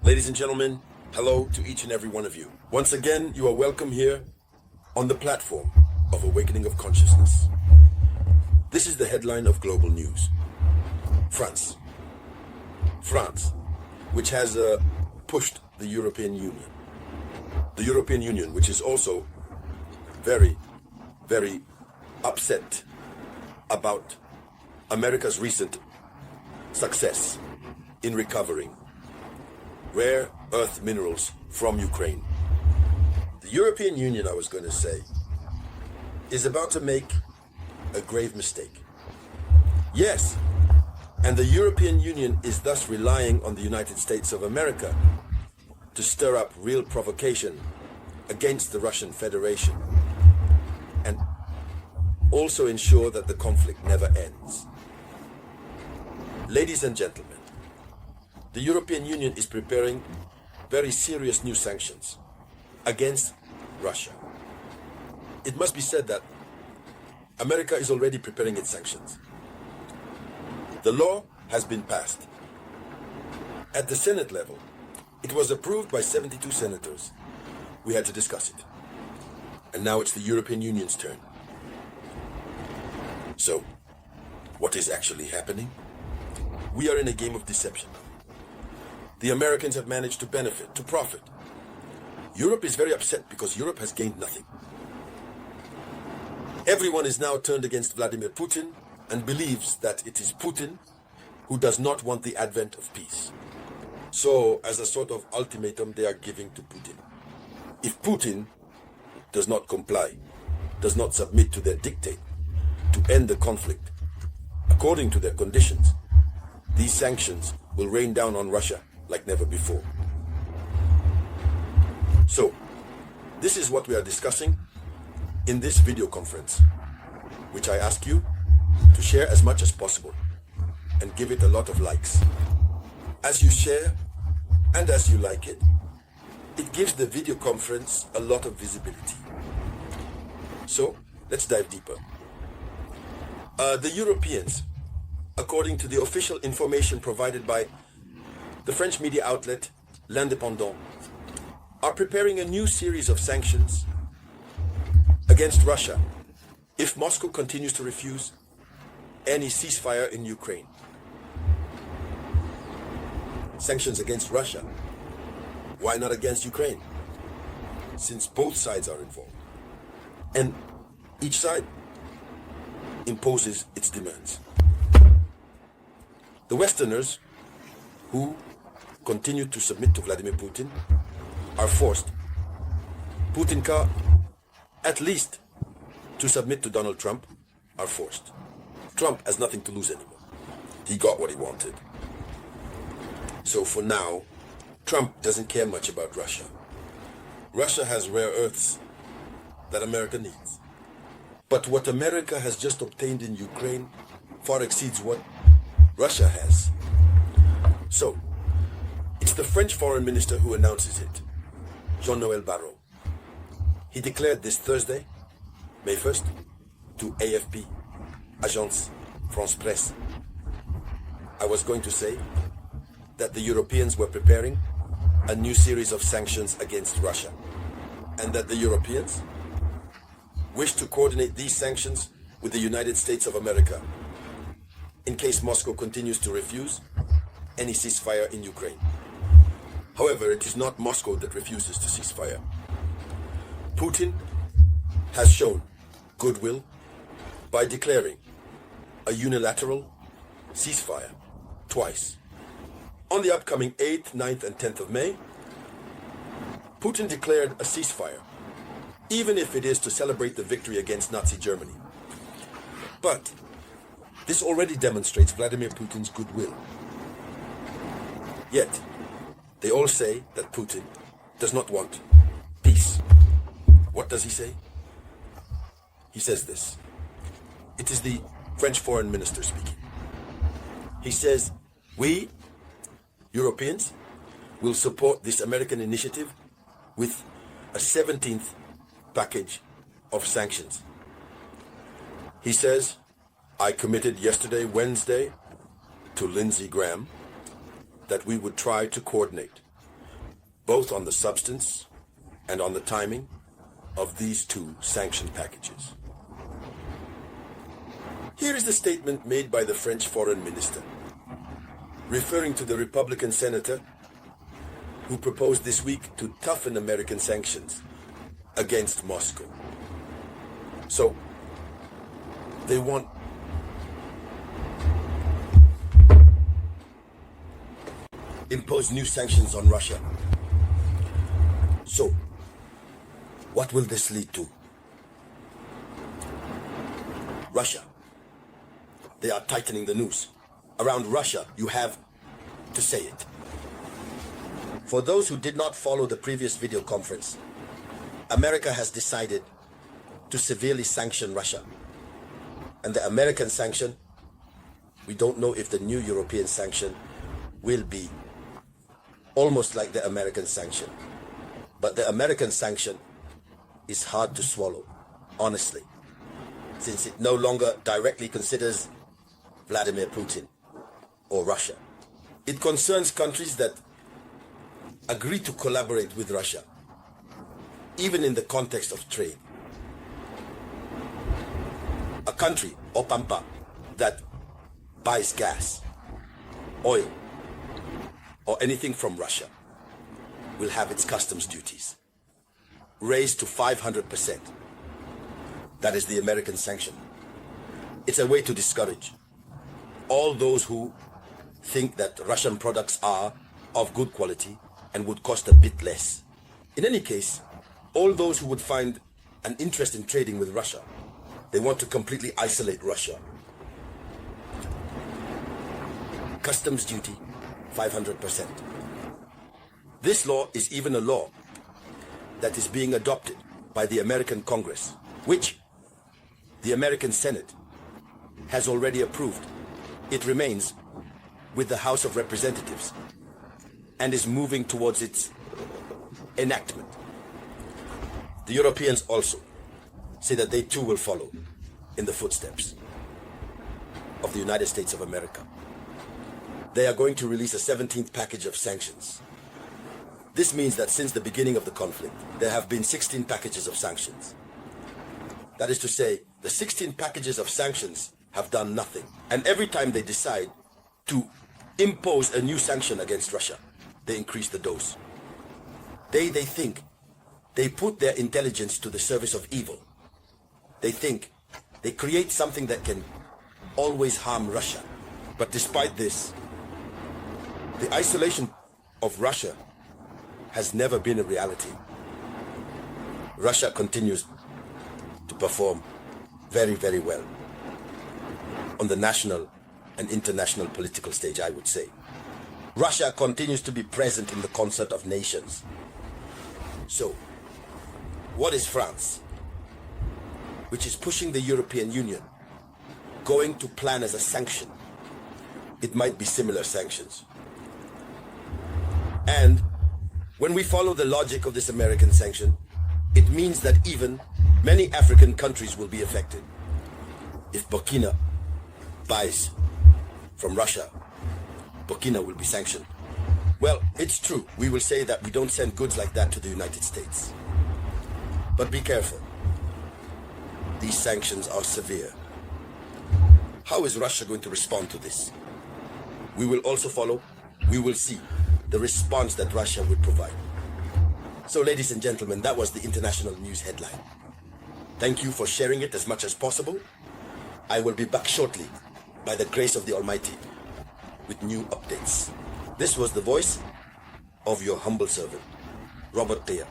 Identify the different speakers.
Speaker 1: Ladies and gentlemen, hello to each and every one of you. Once again, you are welcome here on the platform of Awakening of Consciousness. This is the headline of global news. France, which has pushed the European Union. The European Union, which is also very, very upset about America's recent success in recovering rare earth minerals from Ukraine. The European Union, I was going to say, is about to make a grave mistake. Yes, and the European Union is thus relying on the United States of America to stir up real provocation against the Russian Federation and also ensure that the conflict never ends. Ladies and gentlemen, the European Union is preparing very serious new sanctions against Russia. It must be said that America is already preparing its sanctions. The law has been passed. At the Senate level, it was approved by 72 senators. We had to discuss it. And now it's the European Union's turn. So, what is actually happening? We are in a game of deception. The Americans have managed to benefit, to profit. Europe is very upset because Europe has gained nothing. Everyone is now turned against Vladimir Putin and believes that it is Putin who does not want the advent of peace. So, as a sort of ultimatum, they are giving to Putin. If Putin does not comply, does not submit to their dictate to end the conflict according to their conditions, these sanctions will rain down on Russia like never before. So, this is what we are discussing in this video conference, which I ask you to share as much as possible and give it a lot of likes. As you share and as you like it, it gives the video conference a lot of visibility. So, let's dive deeper. The Europeans, according to the official information provided by the French media outlet L'Indépendant, are preparing a new series of sanctions against Russia if Moscow continues to refuse any ceasefire in Ukraine. Sanctions against Russia. Why not against Ukraine? Since both sides are involved. And each side imposes its demands. The Westerners, who continue to submit to Vladimir Putin, are forced, Putinka, at least to submit to Donald Trump, are forced. Trump has nothing to lose anymore. He got what he wanted. So for now, Trump doesn't care much about Russia. Russia has rare earths that America needs. But what America has just obtained in Ukraine far exceeds what Russia has. So, it's the French foreign minister who announces it, Jean-Noël Barrot. He declared this Thursday, May 1st, to AFP, Agence France Presse. I was going to say that the Europeans were preparing a new series of sanctions against Russia, and that the Europeans wish to coordinate these sanctions with the United States of America in case Moscow continues to refuse any ceasefire in Ukraine. However, it is not Moscow that refuses to cease fire. Putin has shown goodwill by declaring a unilateral ceasefire twice. On the upcoming 8th, 9th, and 10th of May, Putin declared a ceasefire, even if it is to celebrate the victory against Nazi Germany. But this already demonstrates Vladimir Putin's goodwill. Yet, they all say that Putin does not want peace. What does he say? He says this. It is the French foreign minister speaking. He says, we, Europeans, will support this American initiative with a 17th package of sanctions. He says, I committed yesterday, Wednesday, to Lindsey Graham, that we would try to coordinate both on the substance and on the timing of these two sanction packages. Here is the statement made by the French foreign minister, referring to the Republican senator who proposed this week to toughen American sanctions against Moscow. So, they want impose new sanctions on Russia. So, what will this lead to? Russia. They are tightening the noose. Around Russia, you have to say it. For those who did not follow the previous video conference, America has decided to severely sanction Russia. And the American sanction, we don't know if the new European sanction will be almost like the American sanction. But the American sanction is hard to swallow, honestly, since it no longer directly considers Vladimir Putin or Russia. It concerns countries that agree to collaborate with Russia, even in the context of trade. A country, or Pampa, that buys gas, oil, or anything from Russia will have its customs duties raised to 500%. That is the American sanction. It's a way to discourage all those who think that Russian products are of good quality and would cost a bit less. In any case, all those who would find an interest in trading with Russia, they want to completely isolate Russia. Customs duty, 500%. This law is even a law that is being adopted by the American Congress, which the American Senate has already approved. It remains with the House of Representatives and is moving towards its enactment. The Europeans also say that they too will follow in the footsteps of the United States of America. They are going to release a 17th package of sanctions. This means that since the beginning of the conflict, there have been 16 packages of sanctions. That is to say, the 16 packages of sanctions have done nothing. And every time they decide to impose a new sanction against Russia, they increase the dose. They think they put their intelligence to the service of evil. They think they create something that can always harm Russia. But despite this, the isolation of Russia has never been a reality. Russia continues to perform very, very well on the national and international political stage, I would say. Russia continues to be present in the concert of nations. So, what is France, which is pushing the European Union, going to plan as a sanction? It might be similar sanctions. And when we follow the logic of this American sanction, it means that even many African countries will be affected. If Burkina buys from Russia, Burkina will be sanctioned. Well, it's true. We will say that we don't send goods like that to the United States. But be careful. These sanctions are severe. How is Russia going to respond to this? We will also follow. We will see the response that Russia would provide. So, ladies and gentlemen, that was the international news headline. Thank you for sharing it as much as possible. I will be back shortly, by the grace of the Almighty, with new updates. This was the voice of your humble servant, Robert Théa.